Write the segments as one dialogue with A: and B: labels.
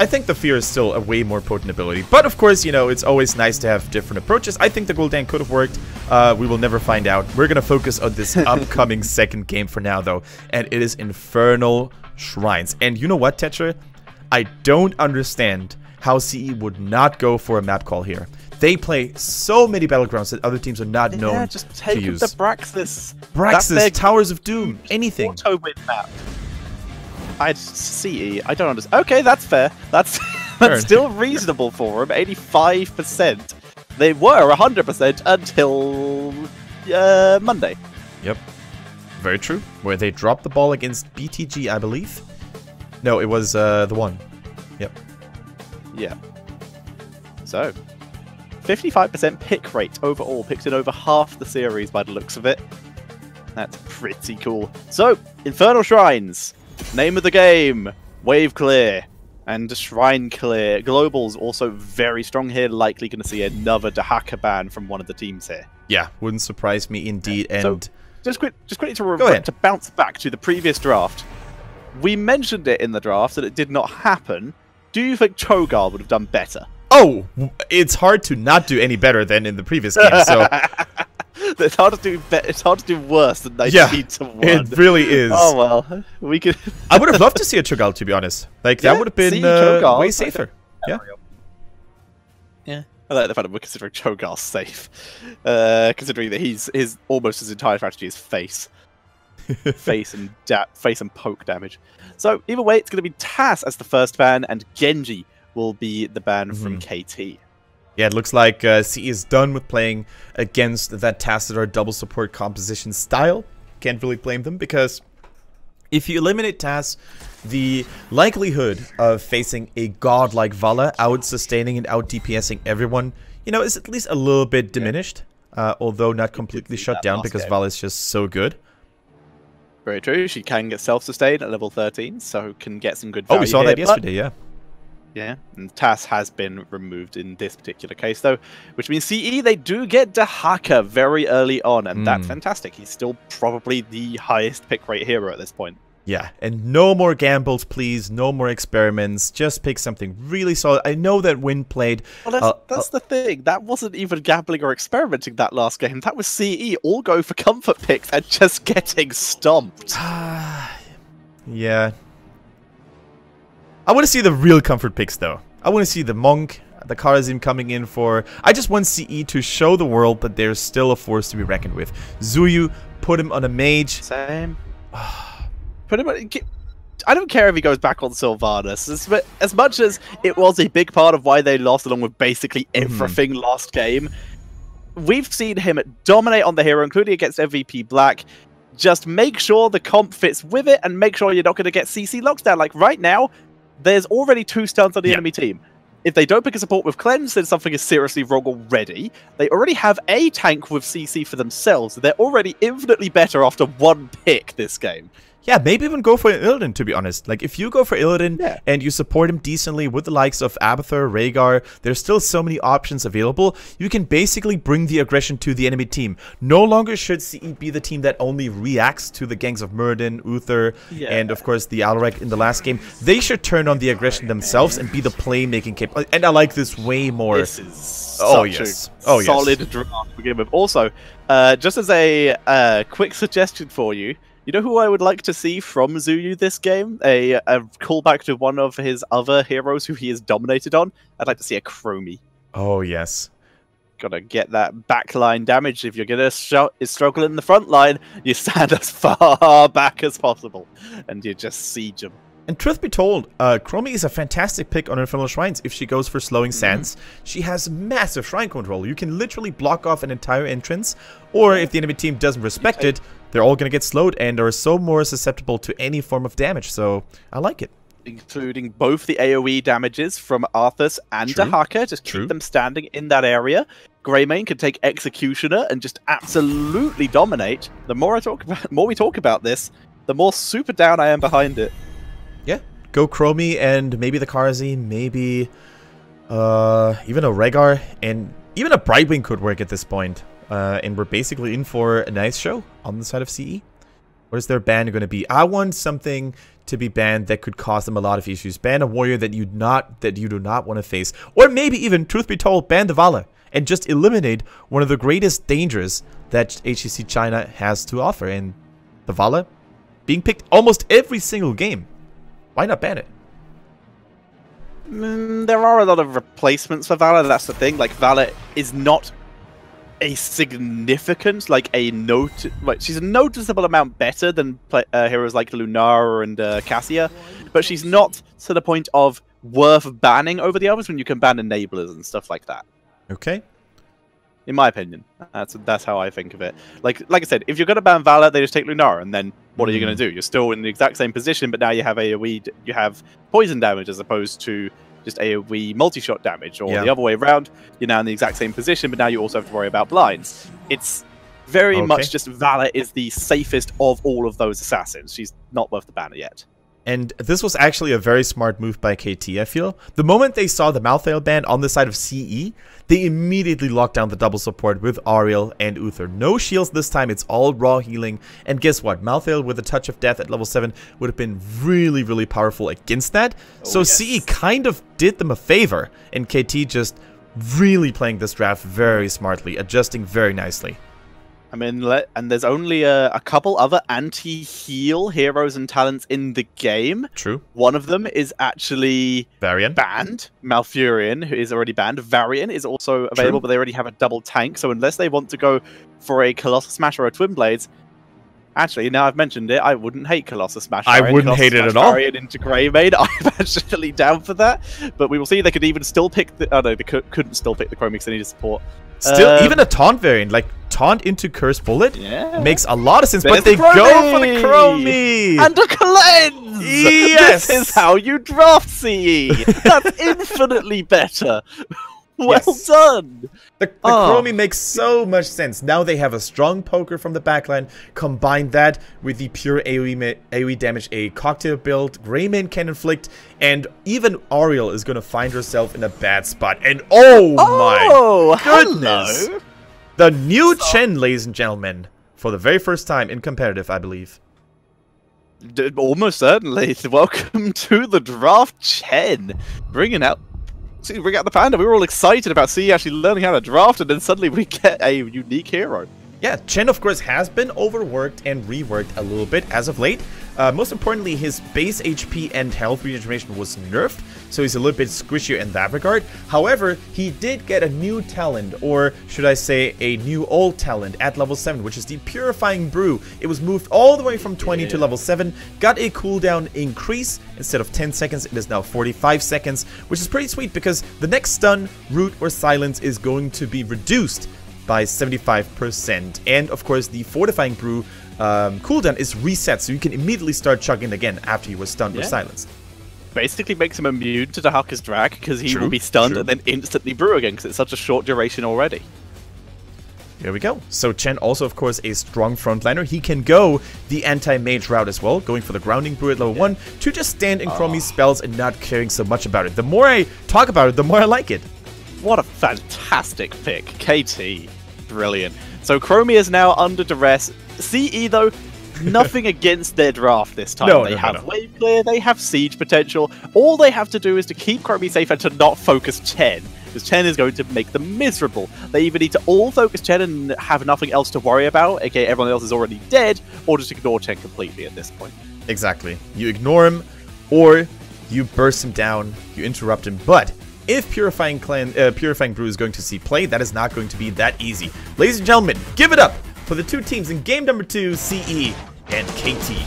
A: I think the Fear is still a way more potent ability. But of course, you know, it's always nice to have different approaches. I think the Gul'dan could have worked. We will never find out. We're going to focus on this upcoming second game for now, though. And it is Infernal Shrines. And you know what, Tetra? I don't understand how CE would not go for a map call here. They play so many battlegrounds that other teams are not known
B: just take
A: to use.
B: the Braxis.
A: Braxis, Towers of Doom, anything.
B: Auto-win map. CE, I don't understand. Okay, that's fair. That's still reasonable for them. 85%. They were 100% until Monday.
A: Yep. Very true. Where they dropped the ball against BTG, I believe. No, it was the one. Yep.
B: Yeah. So, 55% pick rate overall. Picked in over half the series by the looks of it. That's pretty cool. So, Infernal Shrines. Name of the game, Wave Clear and Shrine Clear. Global's also very strong here, likely going to see another Dahaka ban from one of the teams here.
A: Yeah, wouldn't surprise me indeed. And
B: so, just quickly to bounce back to the previous draft. We mentioned it in the draft that it did not happen. Do you think Cho'Gath would have done better?
A: Oh, it's hard to not do any better than in the previous game, so...
B: It's hard to do. It's hard to do worse than 19 to 1.
A: It really is.
B: Oh well, we could.
A: I would have loved to see a Cho'Gath, to be honest. Like that would have been way safer. Yeah.
B: Yeah. I like the fact that we're considering Cho'Gath safe, considering that his almost his entire strategy is face and poke damage. So either way, it's going to be Tass as the first ban, and Genji will be the ban from KT.
A: Yeah, it looks like CE is done with playing against that Tassadar double support composition style. Can't really blame them, because if you eliminate Tass, the likelihood of facing a god like Vala out-sustaining and out-DPSing everyone, you know, is at least a little bit diminished. Although not completely shut down, because Vala is just so good.
B: Very true. She can get self-sustained at level 13, so can get some good value.
A: Oh, we saw that yesterday, yeah.
B: Yeah, and Tass has been removed in this particular case, though, which means CE, they do get Dahaka very early on, and that's fantastic. He's still probably the highest pick rate hero at this point.
A: Yeah, and no more gambles, please. No more experiments. Just pick something really solid. I know that Win played...
B: Well, that's the thing. That wasn't even gambling or experimenting that last game. That was CE, all go for comfort picks and just getting stomped.
A: Yeah. I want to see the real comfort picks, though. I want to see the Monk, the Karazim coming in for... I just want CE to show the world that there's still a force to be reckoned with. Zuyu, put him on a mage.
B: Same. Put him on... I don't care if he goes back on Sylvanas. As much as it was a big part of why they lost, along with basically everything last game, we've seen him dominate on the hero, including against MVP Black. Just make sure the comp fits with it, and make sure you're not going to get CC locked down. Like, right now... There's already 2 stuns on the enemy team. If they don't pick a support with Cleanse, then something is seriously wrong already. They already have a tank with CC for themselves. They're already infinitely better after 1 pick this game.
A: Yeah, maybe even go for Illidan, to be honest. Like, if you go for Illidan and you support him decently with the likes of Abathur, Rhaegar, there's still so many options available. You can basically bring the aggression to the enemy team. No longer should CE be the team that only reacts to the gangs of Muradin, Uther, and of course the Alrek in the last game. They should turn on the aggression themselves and be the playmaking capable. And I like this way more.
B: This is such a solid draft to begin with. Also, just as a quick suggestion for you, you know who I would like to see from Zuyu this game? A callback to one of his other heroes who he has dominated on? I'd like to see a Chromie.
A: Oh, yes.
B: Gotta get that backline damage. If you're gonna struggle in the front line, you stand as far back as possible. And you just siege them.
A: And truth be told, Chromie is a fantastic pick on Infernal Shrines. If she goes for Slowing Sands, she has massive shrine control. You can literally block off an entire entrance, or if the enemy team doesn't respect it, they're all going to get slowed and are so more susceptible to any form of damage. So, I like it.
B: Including both the AoE damages from Arthas and Dahaka. Just keep them standing in that area. Greymane can take Executioner and just absolutely dominate. The more we talk about this, the more super down I am behind it.
A: Yeah, go Chromie and maybe the Karazim, maybe even a Rhaegar, and even a Brightwing could work at this point. And we're basically in for a nice show on the side of CE. What is their ban going to be? I want something to be banned that could cause them a lot of issues. Ban a warrior that you do not want to face, or maybe even, truth be told, ban the Valla and just eliminate one of the greatest dangers that HGC China has to offer. And the Valla being picked almost every single game. Why not ban it?
B: There are a lot of replacements for Valla. That's the thing. Like, Valla is not a significant, she's a noticeable amount better than heroes like Lunara and Cassia, but she's not to the point of worth banning over the others when you can ban enablers and stuff like that.
A: Okay.
B: In my opinion, that's how I think of it. Like I said, if you're going to ban Valla, they just take Lunara, and then what are you going to do? You're still in the exact same position, but now you have AoE, you have poison damage as opposed to just AoE multi-shot damage, or the other way around. You're now in the exact same position, but now you also have to worry about blinds. It's very much just Valla is the safest of all of those assassins. She's not worth the banner yet.
A: And this was actually a very smart move by KT, I feel. The moment they saw the Malthael ban on the side of CE, they immediately locked down the double support with Ariel and Uther. No shields this time, it's all raw healing. And guess what? Malthael with a touch of death at level 7 would have been really, really powerful against that. So CE kind of did them a favor, and KT just really playing this draft very smartly, adjusting very nicely.
B: I mean, and there's only a couple other anti-heal heroes and talents in the game.
A: True.
B: One of them is actually
A: Varian
B: banned. Malfurion, who is already banned. Varian is also available, but they already have a double tank. So unless they want to go for a Colossus Smash or a Twin Blades, actually, now I've mentioned it, I wouldn't hate Colossus Smash.
A: I wouldn't hate it at all.
B: Varian into Greymane, I'm actually down for that. But we will see. They could even still pick the... Oh no, they couldn't still pick the Chrome because they need support.
A: Still, even a taunt variant, like taunt into Curse Bullet, makes a lot of sense,
B: There's
A: but they go for the Chromie!
B: And a Cleanse!
A: Yes!
B: This is how you draft CE! That's infinitely better! Well done!
A: The Chromie makes so much sense. Now they have a strong poker from the backline. Combine that with the pure AoE damage a cocktail build Greymane can inflict, and even Ariel is going to find herself in a bad spot. And my goodness!
B: Hello.
A: The new Chen, ladies and gentlemen, for the very first time in competitive, I believe.
B: Almost certainly. Welcome to the draft, Chen. Bring out the panda. We were all excited about CE actually learning how to draft, and then suddenly we get a unique hero.
A: Yeah, Chen, of course, has been overworked and reworked a little bit as of late. Most importantly, his base HP and health regeneration was nerfed, so he's a little bit squishier in that regard. However, he did get a new talent, or should I say a new old talent at level 7, which is the Purifying Brew. It was moved all the way from 20 to level 7, got a cooldown increase. Instead of 10 seconds, it is now 45 seconds, which is pretty sweet because the next stun, root, or silence is going to be reduced by 75%. And of course, the Fortifying Brew cooldown is reset, so you can immediately start chugging again after you were stunned or silenced.
B: Basically makes him immune to the Harker's Drag, because he will be stunned and then instantly brew again, because it's such a short duration already.
A: Here we go. So Chen also, of course, a strong frontliner. He can go the anti-mage route as well, going for the grounding brew at level 1 to just stand in Chromie's spells and not caring so much about it. The more I talk about it, the more I like it.
B: What a fantastic pick. KT. Brilliant. So Chromie is now under duress. CE, though, nothing against their draft this time. They have wave clear, they have siege potential. All they have to do is to keep Chromie safe and to not focus Chen, because Chen is going to make them miserable. They either need to all focus Chen and have nothing else to worry about, aka everyone else is already dead, or just ignore Chen completely at this point.
A: Exactly. You ignore him, or you burst him down, you interrupt him, but if Purifying Brew is going to see play, that is not going to be that easy. Ladies and gentlemen, give it up for the two teams in game number 2, CE and KT.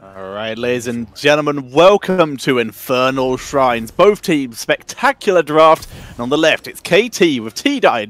B: Alright, ladies and gentlemen, welcome to Infernal Shrines. Both teams, spectacular draft. And on the left, it's KT with T-Dye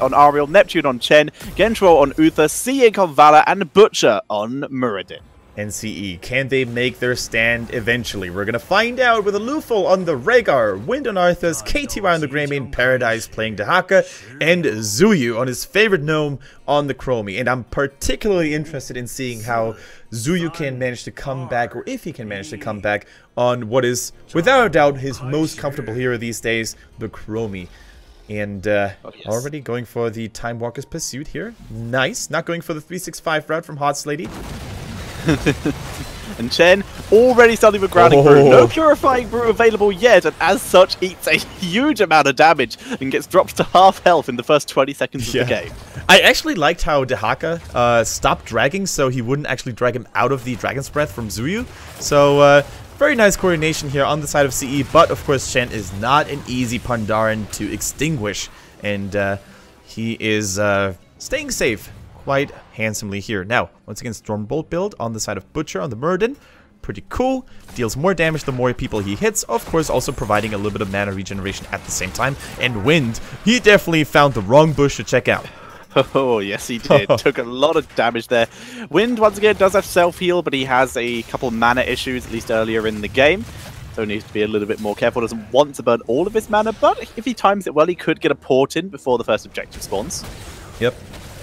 B: on Ariel, Neptune on Chen, Gentro on Uther, C-Ink on Valor, and Butcher on Muradin.
A: NCE. Can they make their stand eventually? We're gonna find out with a Luful on the Rhaegar, Wind on Arthas, KTY on the Greymane, Paradise playing Dehaka, and Zuyu on his favorite gnome on the Chromie. And I'm particularly interested in seeing how Zuyu can manage to come back, or if he can manage to come back, on what is, without a doubt, his most comfortable hero these days, the Chromie. And already going for the Time Walker's Pursuit here. Nice. Not going for the 365 route from Hot Lady.
B: And Chen already starting with Grounding Brew. No Purifying Brew available yet, and as such eats a huge amount of damage and gets dropped to half health in the first 20 seconds of the game.
A: I actually liked how Dehaka stopped dragging, so he wouldn't actually drag him out of the Dragon's Breath from Zuyu. So very nice coordination here on the side of CE, but of course Chen is not an easy Pandaren to extinguish, and he is staying safe quite handsomely here. Now, once again, Stormbolt build on the side of Butcher on the Muradin. Pretty cool. Deals more damage the more people he hits. Of course, also providing a little bit of mana regeneration at the same time. And Wind, he definitely found the wrong bush to check out.
B: Oh, yes, he did. Took a lot of damage there. Wind, once again, does have self-heal, but he has a couple mana issues, at least earlier in the game. So he needs to be a little bit more careful. Doesn't want to burn all of his mana, but if he times it well, he could get a port in before the first objective spawns.
A: Yep.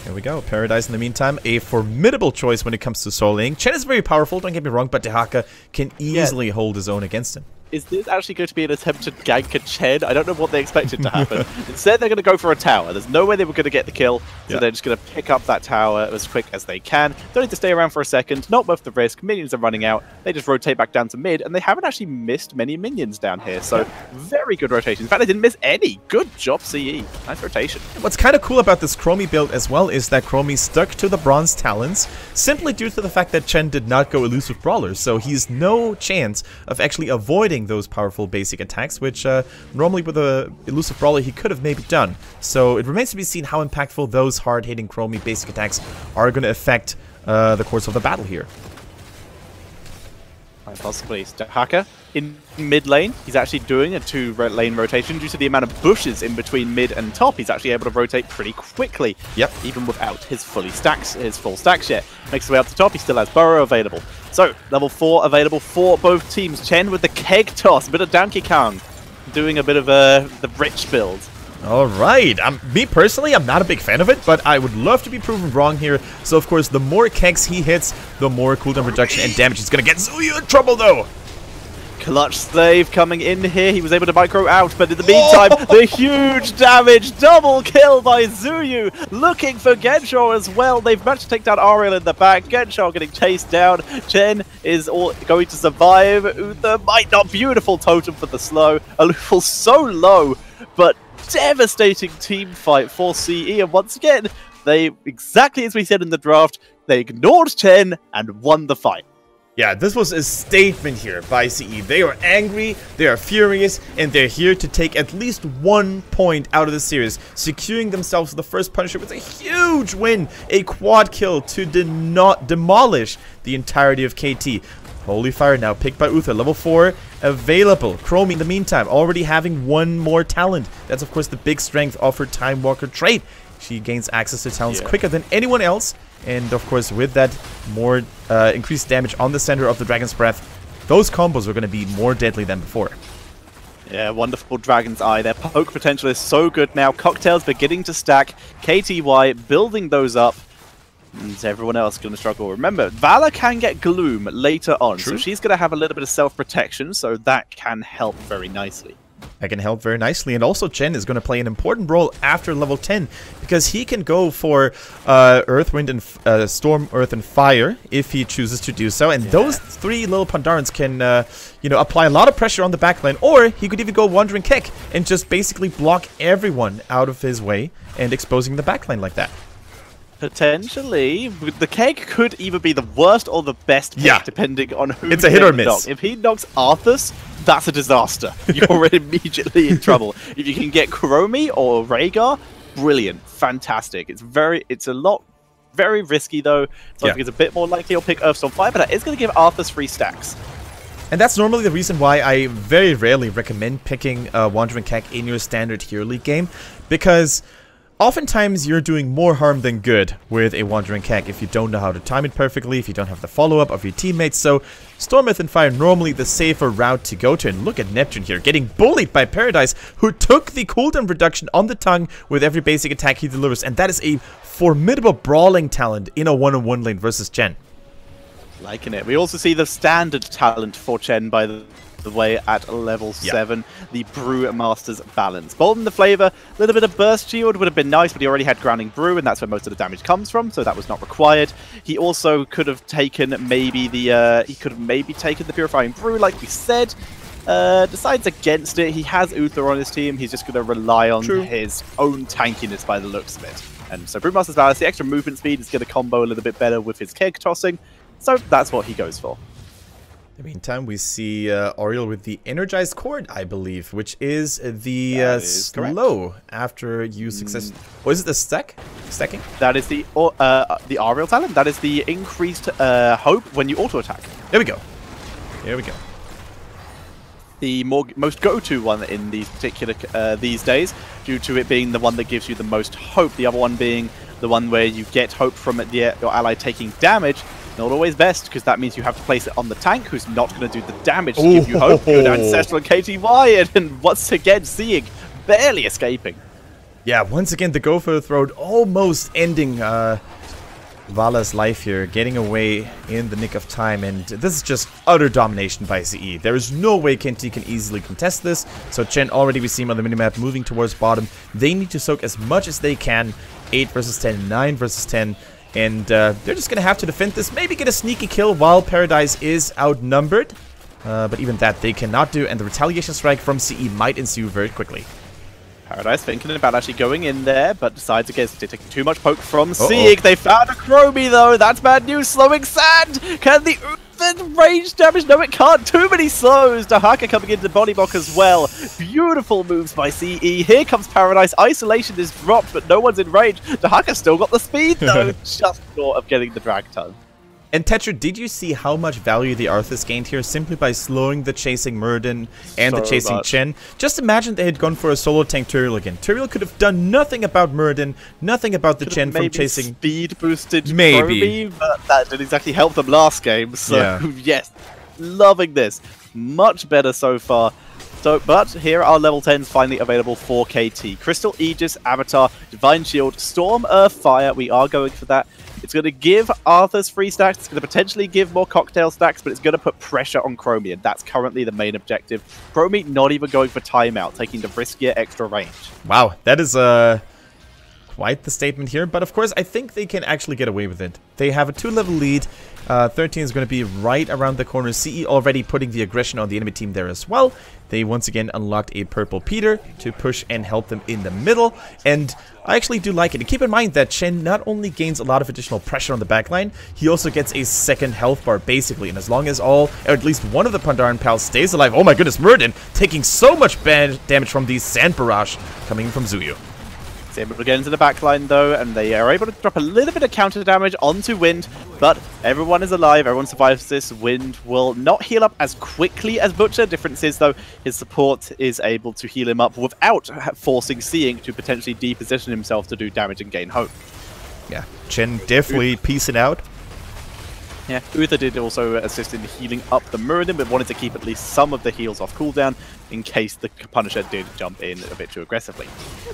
A: Here we go. Paradise in the meantime, a formidable choice when it comes to soloing. Chen is very powerful, don't get me wrong, but Dehaka can easily hold his own against him.
B: Is this actually going to be an attempt to gank a Chen? I don't know what they expected to happen. Instead, they're going to go for a tower. There's no way they were going to get the kill, so they're just going to pick up that tower as quick as they can. Don't need to stay around for a second. Not worth the risk. Minions are running out. They just rotate back down to mid, and they haven't actually missed many minions down here. So, very good rotation. In fact, they didn't miss any. Good job, CE. Nice rotation.
A: What's kind of cool about this Chromie build as well is that Chromie stuck to the Bronze Talons simply due to the fact that Chen did not go Elusive Brawler. So, he's no chance of actually avoiding those powerful basic attacks, which normally with a Elusive Brawler he could have maybe done. So it remains to be seen how impactful those hard-hitting Chromie basic attacks are going to affect the course of the battle here.
B: Quite possibly. Dehaka in mid lane. He's actually doing a 2-lane rotation due to the amount of bushes in between mid and top. He's actually able to rotate pretty quickly. Yep. Even without his full stacks yet. Makes his way up to top. He still has Burrow available. So, level 4 available for both teams. Chen with the keg toss. A bit of Donkey Kong. Doing a bit of the rich build.
A: Alright, me personally, I'm not a big fan of it, but I would love to be proven wrong here. So of course, the more kegs he hits, the more cooldown reduction and damage he's gonna get. Zuyu in trouble though!
B: Clutch Slave coming in here. He was able to micro out, but in the meantime, the huge damage. Double kill by Zuyu. Looking for Genshaw as well. They've managed to take down Ariel in the back. Genshaw getting chased down. Chen is going to survive. Uther might not. Beautiful totem for the slow. Alufal so low, but devastating team fight for CE. And once again, they, exactly as we said in the draft, they ignored Chen and won the fight.
A: Yeah, this was a statement here by CE. They are angry, they are furious, and they're here to take at least 1 point out of the series, securing themselves the first Punisher with a huge win, a quad kill to demolish the entirety of KT. Holy Fire now picked by Uther, level 4 available. Chromie in the meantime already having 1 more talent. That's of course the big strength of her Time Walker trait. She gains access to talents quicker than anyone else. And of course, with that more increased damage on the center of the Dragon's Breath, those combos are going to be more deadly than before.
B: Yeah, wonderful Dragon's Eye. Their poke potential is so good now. Cocktails beginning to stack. KTY building those up. And everyone else going to struggle. Remember, Valor can get Gloom later on. True. So she's going to have a little bit of self-protection, so that can help very nicely.
A: That can help very nicely, and also Chen is going to play an important role after level 10 because he can go for Earth, Wind, and Storm, Earth, and Fire if he chooses to do so. And those 3 little Pandarans can, you know, apply a lot of pressure on the backline, or he could even go Wandering Kick and just basically block everyone out of his way and exposing the backline like that.
B: Potentially, the keg could either be the worst or the best pick, depending on who.
A: It's a hit or miss.
B: Knock. If he knocks Arthas, that's a disaster. You're immediately in trouble. If you can get Chromie or Rhaegar, brilliant, fantastic. It's very risky though. So I think it's a bit more likely he'll pick Earthstorm Fire, but that is going to give Arthas 3 stacks.
A: And that's normally the reason why I very rarely recommend picking Wandering Keg in your standard Hero League game, because Oftentimes, you're doing more harm than good with a Wandering Keg if you don't know how to time it perfectly, if you don't have the follow-up of your teammates. So, Storm, Myth, and Fire normally the safer route to go to. And look at Neptune here, getting bullied by Paradise, who took the cooldown reduction on the tongue with every basic attack he delivers. And that is a formidable brawling talent in a one-on-one lane versus Chen.
B: Liking it. We also see the standard talent for Chen, by the way, at level 7, the Brew Master's Balance. Bolden the Flavor, a little bit of Burst Shield would have been nice, but he already had Grounding Brew, and that's where most of the damage comes from, so that was not required. He also could have taken maybe the Purifying Brew, like we said. Decides against it. He has Uther on his team. He's just going to rely on his own tankiness by the looks of it. And so Brewmaster's Balance, the extra movement speed is going to combo a little bit better with his keg tossing. So that's what he goes for.
A: In the meantime, we see Oriel with the Energized Cord, I believe, which is the slow after you success. What is it, the stacking?
B: That is the Oriel talent. That is the increased hope when you auto attack.
A: There we go. There we go.
B: The most go-to one in these particular these days, due to it being the one that gives you the most hope. The other one being the one where you get hope from your ally taking damage. Not always best, because that means you have to place it on the tank, who's not going to do the damage to give you hope. Good Ancestral and KTY, and once again, seeing barely escaping.
A: Yeah, once again, the Go for the Throat almost ending Vala's life here, getting away in the nick of time, and this is just utter domination by CE. There is no way Kenty can easily contest this, so Chen already, we see him on the minimap moving towards bottom. They need to soak as much as they can, 8 versus 10, 9 versus 10, and they're just going to have to defend this, maybe get a sneaky kill while Paradise is outnumbered, but even that they cannot do, and the retaliation strike from CE might ensue very quickly.
B: Paradise thinking about actually going in there, but decides against it, taking too much poke from Sieg. They found a Chromie though, that's bad news. Slowing Sand, can the range damage? No, it can't. Too many slows. Dahaka coming into the body block as well. Beautiful moves by CE. Here comes Paradise. Isolation is dropped, but no one's in range. Dahaka still got the speed though, just short of getting the drag tongue.
A: And Tetra, did you see how much value the Arthas gained here simply by slowing the chasing Muradin and the chasing Chen? Just imagine they had gone for a solo tank Turiel again. Turiel could have done nothing about Muradin, nothing about the Chen from chasing.
B: Speed boosted
A: maybe,
B: Chromie, but that didn't exactly help them last game. So yes, loving this. Much better so far. So, but here are level 10s finally available for KT. Crystal, Aegis, Avatar, Divine Shield, Storm, Earth, Fire. We are going for that. It's going to give Arthur's free stacks. It's going to potentially give more cocktail stacks, but it's going to put pressure on Chromie, and that's currently the main objective. Chromie not even going for timeout, taking the riskier extra range.
A: Wow, that is quite the statement here, but of course I think they can actually get away with it. They have a 2-level lead. 13 is going to be right around the corner. CE already putting the aggression on the enemy team there as well. They once again unlocked a purple Peter to push and help them in the middle, and I actually do like it. And keep in mind that Chen not only gains a lot of additional pressure on the backline, he also gets a second health bar basically, and as long as all, or at least one of the Pandaren pals stays alive, oh my goodness, Muradin taking so much bad damage from the Sand Barrage coming from Zuyu.
B: It's able to get into the backline though, and they are able to drop a little bit of counter damage onto Wind, but everyone is alive, everyone survives this. Wind will not heal up as quickly as Butcher. Difference is though, his support is able to heal him up without forcing Seeing to potentially deposition himself to do damage and gain hope.
A: Yeah, Chen definitely piecing out.
B: Yeah, Uther did also assist in healing up the Muradin, but wanted to keep at least some of the heals off cooldown in case the Punisher did jump in a bit too aggressively.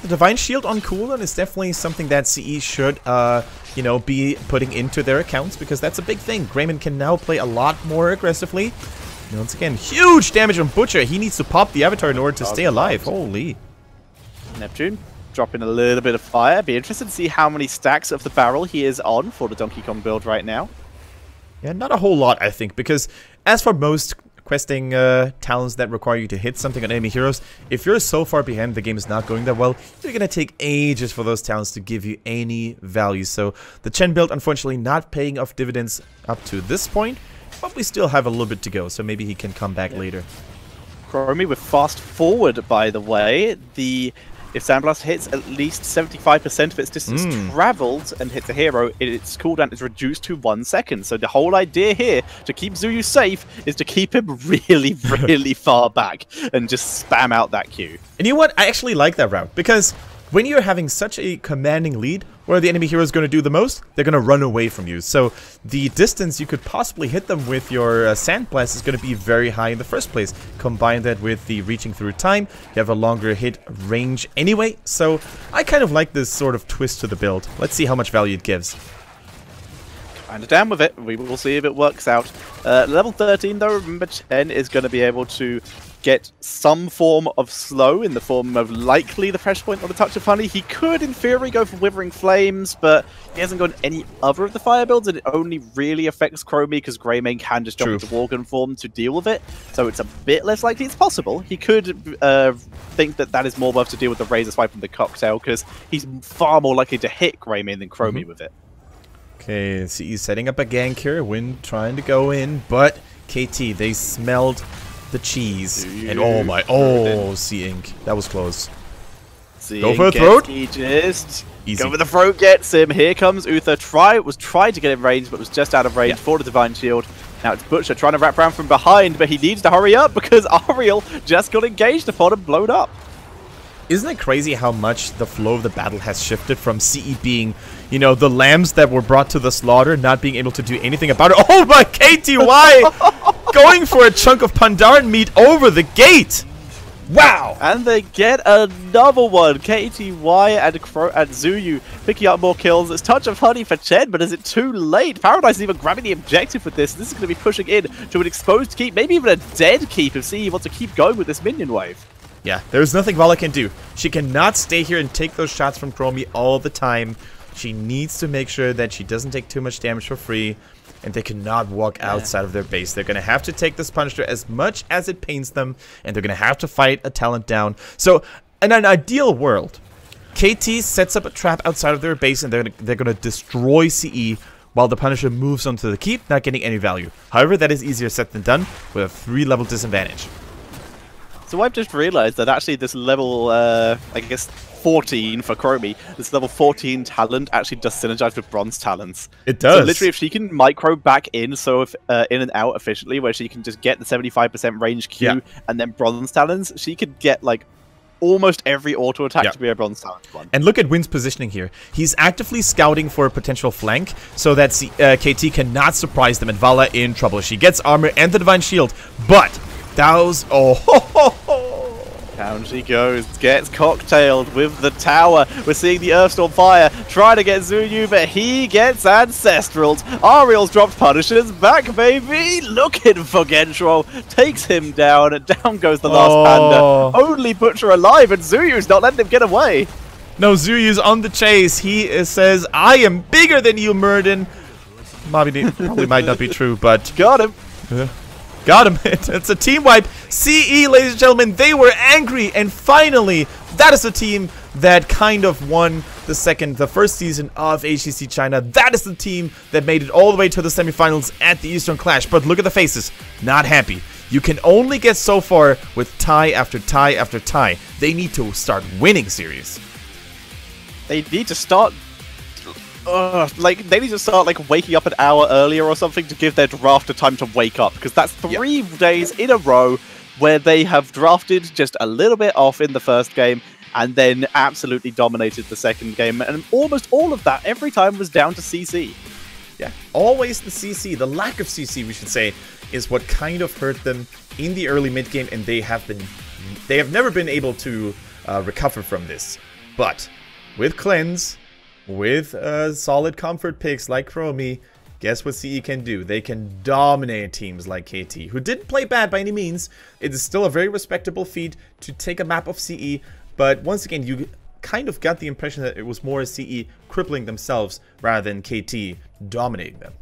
A: The Divine Shield on cooldown is definitely something that CE should, you know, be putting into their accounts, because that's a big thing. Grayman can now play a lot more aggressively. And once again, huge damage on Butcher. He needs to pop the Avatar in order to stay alive. Holy.
B: Neptune dropping a little bit of fire. Be interested to see how many stacks of the barrel he is on for the Donkey Kong build right now.
A: Yeah, not a whole lot, I think, because as for most questing talents that require you to hit something on enemy heroes, if you're so far behind, the game is not going that well, you're going to take ages for those talents to give you any value. So the Chen build, unfortunately, not paying off dividends up to this point, but we still have a little bit to go, so maybe he can come back later.
B: Chromie with fast forward, by the way. If Sandblast hits at least 75% of its distance traveled and hits a hero, its cooldown is reduced to 1 second. So the whole idea here to keep Zuyu safe is to keep him really, really far back and just spam out that Q.
A: And you know what? I actually like that route, because when you're having such a commanding lead, what are the enemy heroes going to do the most? They're going to run away from you. So the distance you could possibly hit them with your Sand Blast is going to be very high in the first place. Combine that with the reaching through time, you have a longer hit range anyway. So I kind of like this sort of twist to the build. Let's see how much value it gives.
B: Kind of down with it. We will see if it works out. Level 13, though, remember Chen is going to be able to get some form of slow in the form of likely the Pressure Point or the Touch of Honey. He could, in theory, go for Withering Flames, but he hasn't got any other of the fire builds, and it only really affects Chromie because Greymane can just jump into Worgen form to deal with it, so it's a bit less likely. It's possible. He could think that that is more worth to deal with the Razor Swipe and the Cocktail, because he's far more likely to hit Greymane than Chromie with it.
A: Okay, CE setting up a gank here. Wind trying to go in, but KT, they smelled the cheese. And oh my, C-Ink. That was close. Go for a throat.
B: Just
A: easy.
B: Go for the throat, gets him. Here comes Uther. Tried to get in range, but was just out of range for the Divine Shield. Now it's Butcher trying to wrap around from behind, but he needs to hurry up because Ariel just got engaged upon and blown up.
A: Isn't it crazy how much the flow of the battle has shifted from CE being, you know, the lambs that were brought to the slaughter, not being able to do anything about it. Oh my, KTY going for a chunk of Pandaren meat over the gate. Wow.
B: And they get another one. KTY and Zuyu picking up more kills. It's Touch of Honey for Chen, but is it too late? Paradise is even grabbing the objective with this. This is going to be pushing in to an exposed keep, maybe even a dead keep if CE wants to keep going with this minion wave.
A: Yeah, there's nothing Vala can do. She cannot stay here and take those shots from Chromie all the time. She needs to make sure that she doesn't take too much damage for free, and they cannot walk outside of their base. They're going to have to take this Punisher as much as it pains them, and they're going to have to fight a talent down. So, in an ideal world, KT sets up a trap outside of their base, and they're going to destroy CE while the Punisher moves onto the keep, not getting any value. However, that is easier said than done with a 3-level disadvantage.
B: So I've just realized that actually this level, I guess 14 for Chromie, this level 14 talent actually does synergize with Bronze talents.
A: It does.
B: So literally if she can micro back in, so if in and out efficiently, where she can just get the 75% range Q and then Bronze talents, she could get like almost every auto attack to be a Bronze talent one.
A: And look at Wynn's positioning here. He's actively scouting for a potential flank so that KT cannot surprise them, and Vala in trouble. She gets armor and the Divine Shield, but those,
B: down she goes, gets cocktailed with the tower. We're seeing the Earthstorm Fire try to get Zuyu, but he gets Ancestrals. Ariel's dropped Punishers back, baby. Looking for Gentro. Takes him down. Down goes the last Panda. Only Butcher alive, and Zuyu's not letting him get away.
A: No, Zuyu's on the chase. He says, I am bigger than you, Murden. Probably might not be true, but...
B: Got him.
A: Got him. It's a team wipe. CE, ladies and gentlemen, they were angry, and finally, that is the team that kind of won the first season of HGC China. That is the team that made it all the way to the semifinals at the Eastern Clash. But look at the faces. Not happy. You can only get so far with tie after tie after tie. They need to start winning series.
B: They need to start... they need to start waking up an hour earlier or something to give their drafter time to wake up, because that's 3 days in a row where they have drafted just a little bit off in the first game and then absolutely dominated the second game, and almost all of that every time was down to CC.
A: Yeah, always the CC, the lack of CC we should say, is what kind of hurt them in the early mid game, and they have never been able to recover from this. But with Cleanse, with solid comfort picks like Chromie, guess what CE can do? They can dominate teams like KT, who didn't play bad by any means. It is still a very respectable feat to take a map of CE, but once again, you kind of got the impression that it was more CE crippling themselves rather than KT dominating them.